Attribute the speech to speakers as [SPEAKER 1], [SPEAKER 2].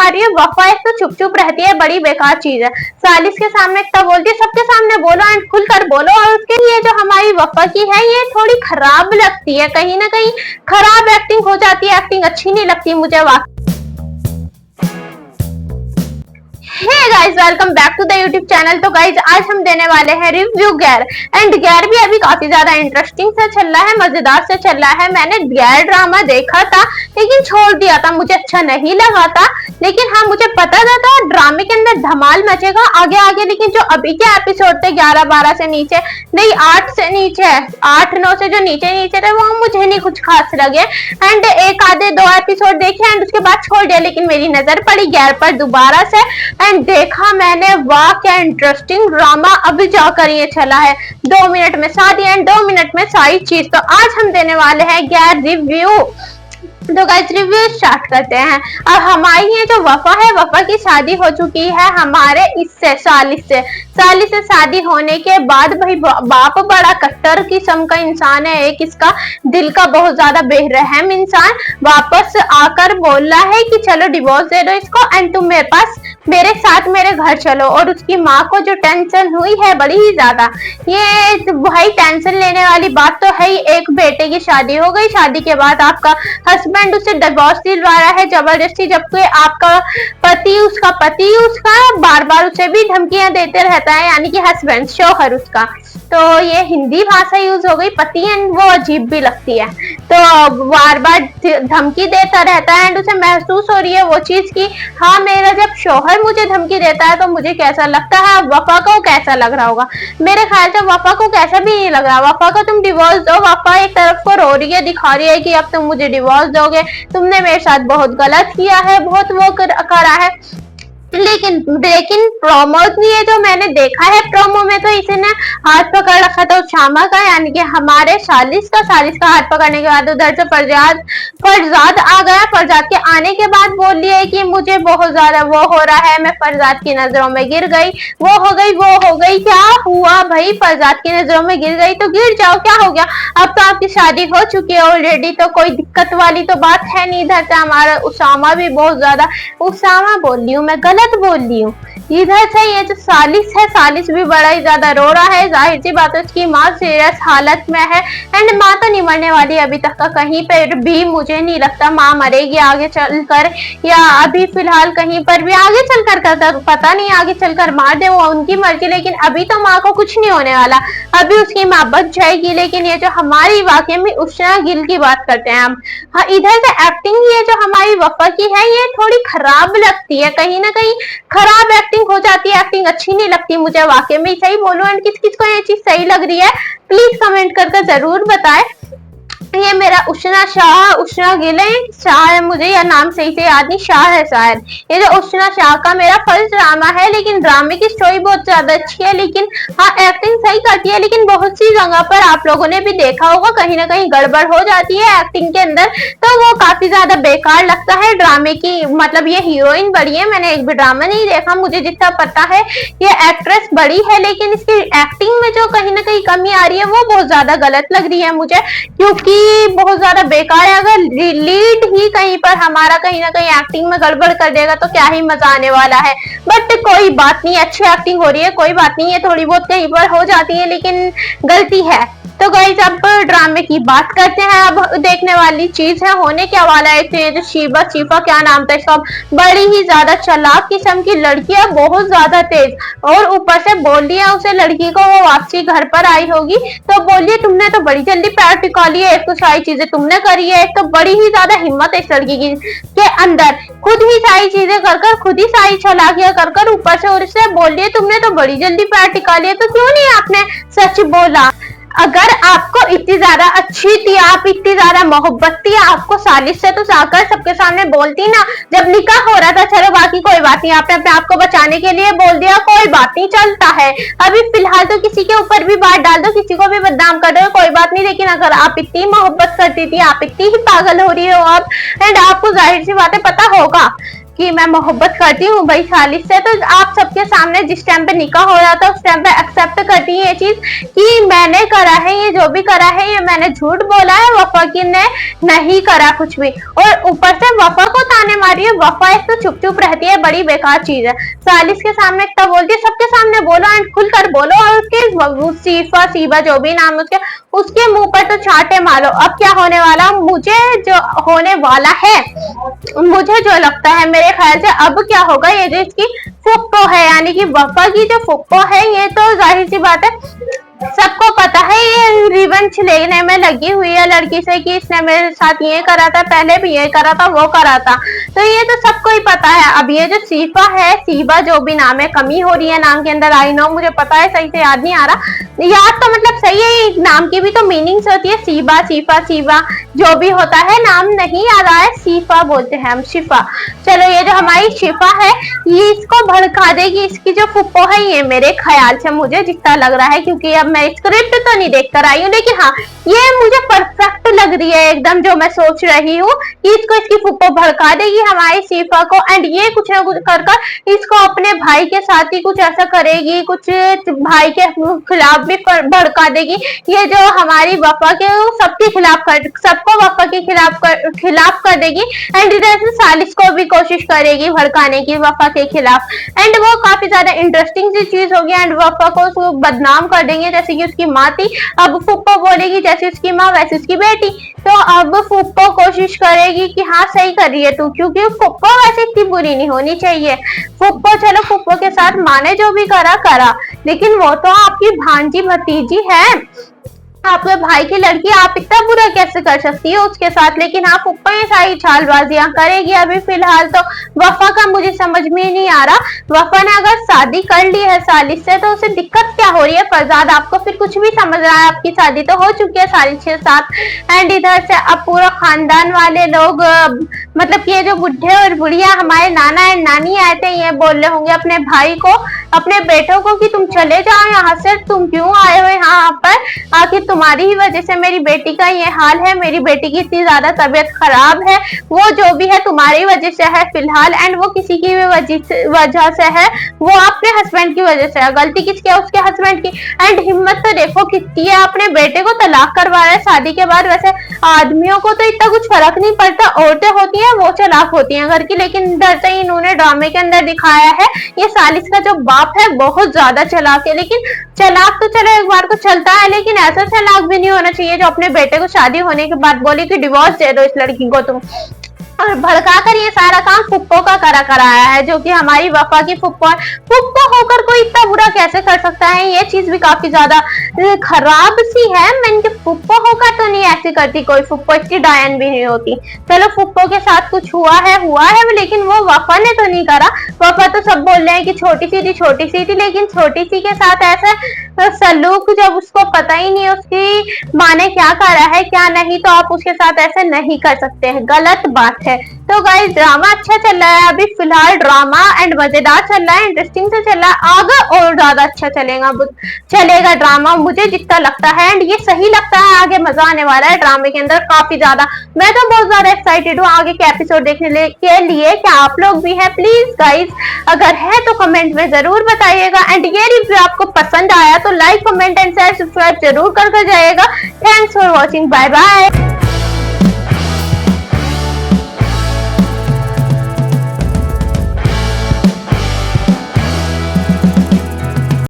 [SPEAKER 1] आ रही है। वफा एक तो चुप चुप रहती है, बड़ी बेकार चीज है। सालिस के सामने इतना बोलती है, सबके सामने बोलो एंड खुलकर बोलो। और उसके लिए जो हमारी वफा की है ये थोड़ी खराब लगती है, कहीं ना कहीं खराब एक्टिंग हो जाती है, एक्टिंग अच्छी नहीं लगती मुझे वाकई। Hey guys, welcome back to the YouTube channel. तो गाइस आज हम देने वाले हैं रिव्यू गैर। एंड गैर भी अभी काफी ज्यादा इंटरेस्टिंग से चल रहा है, मजेदार से चल रहा है। मैंने गैर ड्रामा देखा था लेकिन छोड़ दिया था, मुझे अच्छा नहीं लगा था। लेकिन हाँ, मुझे पता था ड्रामे के अंदर धमाल मचेगा आगे आगे। लेकिन जो अभी के एपिसोड थे 11-12 से नीचे, नहीं 8 से नीचे, 8-9 से जो नीचे नीचे थे वो मुझे नहीं कुछ खास लगे। एंड एक आधे 2 एपिसोड देखे एंड उसके बाद छोड़ दिया। लेकिन मेरी नजर पड़ी गैर पर दोबारा से एंड देखा मैंने, वाह क्या इंटरेस्टिंग ड्रामा अभी जाकर ये चला है। 2 मिनट में शादी एंड 2 मिनट में सारी चीज। तो आज हम देने वाले हैं गैर रिव्यू। तो गाइस रिव्यू स्टार्ट करते हैं। अब हमारी ये जो वफा है, वफा की शादी हो चुकी है हमारे इससे सालिस से शादी होने के बाद भाई बाप बड़ा कट्टर किस्म का इंसान है। एक इसका दिल का बहुत ज्यादा बेरहम इंसान वापस आकर बोल रहा है कि चलो डिवोर्स दे दो इसको एंड तुम मेरे पास मेरे साथ मेरे घर चलो। और उसकी माँ को जो टेंशन हुई है बड़ी ही ज्यादा, ये भाई टेंशन लेने वाली बात तो है ही। एक बेटे की शादी हो गई, शादी के बाद आपका हस्बैंड उससे डिवोर्स दिलवा रहा है जबरदस्ती, जबकि आपका पति उसका बार बार उसे भी धमकियां देते रहता है, यानी कि हस्बैंड शौहर उसका। तो ये हिंदी भाषा यूज हो गई पति एंड वो अजीब भी लगती है। तो बार बार धमकी देता रहता है एंड उसे महसूस हो रही है वो चीज की हाँ, मेरा जब शौहर मुझे धमकी देता है तो मुझे कैसा लगता है। वफा को कैसा लग रहा होगा, मेरे ख्याल से वफा को कैसा भी नहीं लग रहा। वफा को तुम डिवोर्स दो, वफा एक तरफ को रो रही है, दिखा रही है कि अब तुम मुझे डिवोर्स दोगे, तुमने मेरे साथ बहुत गलत किया है, बहुत वो करा है। लेकिन प्रोमो में जो मैंने देखा है, प्रोमो में तो इसे ने हाथ पकड़ रखा था उशामा का, यानी कि हमारे सालिस का हाथ पकड़ने के बाद उधर से फरजाद आ गया। फरजाद के आने के बाद बोल लिया कि मुझे बहुत ज्यादा वो हो रहा है, मैं फरजाद की नजरों में गिर गई, वो हो गई। क्या हुआ भाई, फरजाद की नजरों में गिर गई तो गिर जाओ, क्या हो गया, अब तो आपकी शादी हो चुकी है ऑलरेडी, तो कोई दिक्कत वाली तो बात है नहीं। इधर से हमारा उसामा भी बहुत ज्यादा, उसामा बोल रही हूँ मैं, गलत बोल रही हूँ। इधर से ये जो सालिस है, सालिस भी बड़ा ही ज्यादा रो रहा है। जाहिर सी बात है उसकी माँ सीरियस हालत में है एंड माँ तो नहीं मरने वाली अभी तक का, कहीं पर भी मुझे नहीं लगता माँ मरेगी आगे चलकर, या अभी फिलहाल कहीं पर भी आगे चलकर पता नहीं, आगे चलकर मार दे वो उनकी मर्जी। लेकिन अभी तो माँ को कुछ नहीं होने वाला, अभी उसकी माँ बच जाएगी। लेकिन ये जो हमारी वाकई में उष्णा गिल की बात करते हैं हम, हाँ इधर से एक्टिंग ये जो हमारी वफा की है ये थोड़ी खराब लगती है, कहीं ना कहीं खराब एक्टिंग हो जाती है, एक्टिंग अच्छी नहीं लगती मुझे वाकई में, सही बोलूं। एंड किस किस को ये चीज सही लग रही है प्लीज कमेंट करके जरूर बताएं। ये मेरा उष्णा गिल है, शाह है, मुझे यह नाम सही से याद नहीं, शाह है शायद। ये जो उष्णा शाह का मेरा फर्स्ट ड्रामा है, लेकिन ड्रामे की स्टोरी बहुत ज्यादा अच्छी है। लेकिन हाँ एक्टिंग सही करती है, लेकिन बहुत सी जगह पर आप लोगों ने भी देखा होगा कहीं ना कहीं गड़बड़ हो जाती है एक्टिंग के अंदर, तो वो काफी ज्यादा बेकार लगता है ड्रामे की। मतलब ये हीरोइन बड़ी है, मैंने एक भी ड्रामा नहीं देखा, मुझे जितना पता है ये एक्ट्रेस बड़ी है, लेकिन इसकी एक्टिंग में जो कहीं ना कहीं कमी आ रही है वो बहुत ज्यादा गलत लग रही है मुझे, क्योंकि बहुत ज्यादा बेकार है। अगर लीड ही कहीं पर हमारा कहीं ना कहीं एक्टिंग में गड़बड़ कर देगा तो क्या ही मजा आने वाला है। बट कोई बात नहीं, अच्छी एक्टिंग हो रही है, कोई बात नहीं है, थोड़ी बहुत कहीं पर हो जाती है लेकिन गलती है। तो गाइस अब ड्रामे की बात करते हैं। अब देखने वाली चीज है, होने क्या वाला है। तो ये जो शिफा क्या नाम था इसका, बड़ी ही ज्यादा चालाक किस्म की लड़की है, बहुत ज्यादा तेज, और ऊपर से बोल दिया उसे लड़की को वो वापसी घर पर आई होगी तो बोलिए तुमने तो बड़ी जल्दी पैर टिका लिया, एक तो सारी चीजें तुमने करी है, एक तो बड़ी ही ज्यादा हिम्मत है इस लड़की की के अंदर, खुद ही सारी चीजें कर खुद ही सारी चालाकियां कर ऊपर से और इससे बोल दिए तुमने तो बड़ी जल्दी पैर टिका लिया। तो क्यों नहीं आपने सच बोला? अगर आपको इतनी ज्यादा अच्छी थी, आप इतनी ज्यादा मोहब्बत थी आपको सालिस से, तो जाकर सबके सामने बोलती ना। जब निकाह हो रहा था चलो बाकी कोई बात नहीं, आपने अपने आप को बचाने के लिए बोल दिया, कोई बात नहीं चलता है। अभी फिलहाल तो किसी के ऊपर भी बात डाल दो, किसी को भी बदनाम कर दो, कोई बात नहीं। लेकिन अगर आप इतनी मोहब्बत करती थी, आप इतनी ही पागल हो रही हो अब, एंड आपको जाहिर सी बातें पता होगा कि मैं मोहब्बत करती हूँ भाई सालिश से, तो आप सबके सामने जिस टाइम पे निकाह हो रहा था उस टाइम पे एक्सेप्ट करती है ये चीज कि मैंने करा है, ये जो भी करा है ये मैंने झूठ बोला है, वफा की ने नहीं करा कुछ भी। और ऊपर से वफा को ताने मारी है। वफा एक तो चुप चुप रहती है, बड़ी बेकार चीज है। सालिश के सामने इतना बोलती है, सबके सामने बोलो एंड खुलकर बोलो, और उसके सीफा सीबा जो भी नाम उसके मुंह पर तो चाटे मारो। अब क्या होने वाला, मुझे जो होने वाला है, मुझे जो लगता है मेरे ख्याल से अब क्या होगा, ये जो इसकी फुप्पो है यानी कि वफा की जो फुप्पो है, ये तो जाहिर सी बात है सबको पता है ये रिवेंज लेने में लगी हुई है लड़की से कि इसने मेरे साथ ये करा था, पहले भी ये करा था, वो करा था, तो ये तो सबको ही पता है। अब ये जो सीफा है, सीबा जो भी नाम है, कमी हो रही है नाम के अंदर, आई नो मुझे पता है, सही से याद नहीं आ रहा, याद तो मतलब सही है, नाम की भी तो मीनिंग्स होती है, सीबा सीफा सीबा जो भी होता है, नाम नहीं आ रहा है, सीफा बोलते हैं हम, शिफा। चलो ये जो हमारी शिफा है ये इसको भड़का देगी, इसकी जो फुप्पो है, ये मेरे ख्याल से मुझे जितना लग रहा है, क्योंकि अब मैं स्क्रिप्ट तो नहीं देख कर आई हूँ, लेकिन हाँ ये मुझे परफेक्ट लग रही है एकदम, जो मैं सोच रही हूँ कि इसको इसकी फुप्पो भड़का देगी हमारी सीफा को, एंड ये कुछ ना कुछ कर कर इसको अपने भाई के साथ ही कुछ ऐसा करेगी, कुछ भाई के खिलाफ भी भड़का देगी। ये जो हमारी वफा के सबके खिलाफ कर, सबको वफा के खिलाफ कर देगी, एंड इधर से सालिश को भी कोशिश करेगी भड़काने की वफा के खिलाफ, एंड वो काफी ज्यादा इंटरेस्टिंग सी चीज होगी। एंड वफा को उसको बदनाम कर देंगे, जैसे कि उसकी माँ थी, अब फुप्पो बोलेगी जैसे उसकी माँ वैसे उसकी बेटी, तो अब फुप्पो कोशिश करेगी कि हाँ सही कर रही है तू, क्योंकि फुप्पो वैसे इतनी बुरी नहीं होनी चाहिए। फुप्पो चलो फुप्पो के साथ माँ ने जो भी करा, लेकिन वो तो आपकी भांजी भतीजी है, आपके भाई की लड़की, आप इतना बुरा कैसे कर सकती है उसके साथ। लेकिन हाँ फुप्पा ये सारी चालबाजियां करेगी। अभी फिलहाल तो वफा का मुझे समझ में नहीं आ रहा, वफा ने अगर शादी कर ली है सालिश से तो उसे दिक्कत क्या हो रही है। फरजाद आपको फिर कुछ भी समझ रहा है, आपकी शादी तो हो चुकी है सालिश के साथ, एंड इधर से अब पूरा खानदान वाले लोग, मतलब ये जो बुढ़े और बुढ़िया हमारे नाना एंड नानी आए थे, ये बोल रहे होंगे अपने भाई को, अपने बेटों को कि तुम चले जाओ यहाँ से, तुम क्यों आए हो यहाँ पर, आखिर तुम्हारी ही वजह से मेरी बेटी का ये हाल है, मेरी बेटी की इतनी ज्यादा तबीयत खराब है, वो जो भी है तुम्हारी वजह से है फिलहाल, एंड वो किसी की भी वजह से है, वो अपने हस्बैंड की वजह से है। गलती किसकी है? उसके हस्बैंड की। एंड हिम्मत तो देखो कितनी है, अपने बेटे को तलाक करवा रहा है शादी के बाद। वैसे आदमियों को तो इतना कुछ फर्क नहीं पड़ता, औरतें होती हैं वो चालाक होती हैं घर की, लेकिन डर से इन्होंने ड्रामे के अंदर दिखाया है ये सालिश का जो बाप है बहुत ज्यादा चालाक है। लेकिन चालाक तो चलो एक बार को चलता है, लेकिन ऐसा चालाक भी नहीं होना चाहिए जो अपने बेटे को शादी होने के बाद बोले कि डिवोर्स दे दो इस लड़की को तुम, और भड़का कर ये सारा काम फुप्पो का कराया है, जो कि हमारी वफा की फुप्पो होकर कोई इतना बुरा कैसे कर सकता है। ये चीज भी काफी ज्यादा खराब सी है। मैंने फुप्पो होकर तो नहीं ऐसी करती कोई, फुप्पो इतनी डायन भी नहीं होती। चलो फुप्पो के साथ कुछ हुआ है लेकिन वो वफा ने तो नहीं करा। वफा तो सब बोल रहे हैं कि छोटी सी थी, लेकिन छोटी सी के साथ ऐसा सलूक जब उसको पता ही नहीं उसकी माँ ने क्या करा है क्या नहीं, तो आप उसके साथ ऐसे नहीं कर सकते हैं, गलत बात है। तो गाइस ड्रामा अच्छा चल रहा है अभी फिलहाल, ड्रामा एंड मजेदार चल रहा है, इंटरेस्टिंग से चल रहा है, आगे और ज्यादा अच्छा चलेगा ड्रामा मुझे जितना लगता है, एंड ये सही लगता है, आगे मजा आने वाला है ड्रामे के अंदर काफी ज्यादा। मैं तो बहुत ज्यादा एक्साइटेड हूँ आगे के एपिसोड देखने के लिए। क्या आप लोग भी हैं? प्लीज गाइस अगर है तो कमेंट में जरूर बताइएगा, एंड ये रिव्यू आपको पसंद आया तो like comment and share subscribe जरूर कर जाइएगा। Thanks for watching, bye bye.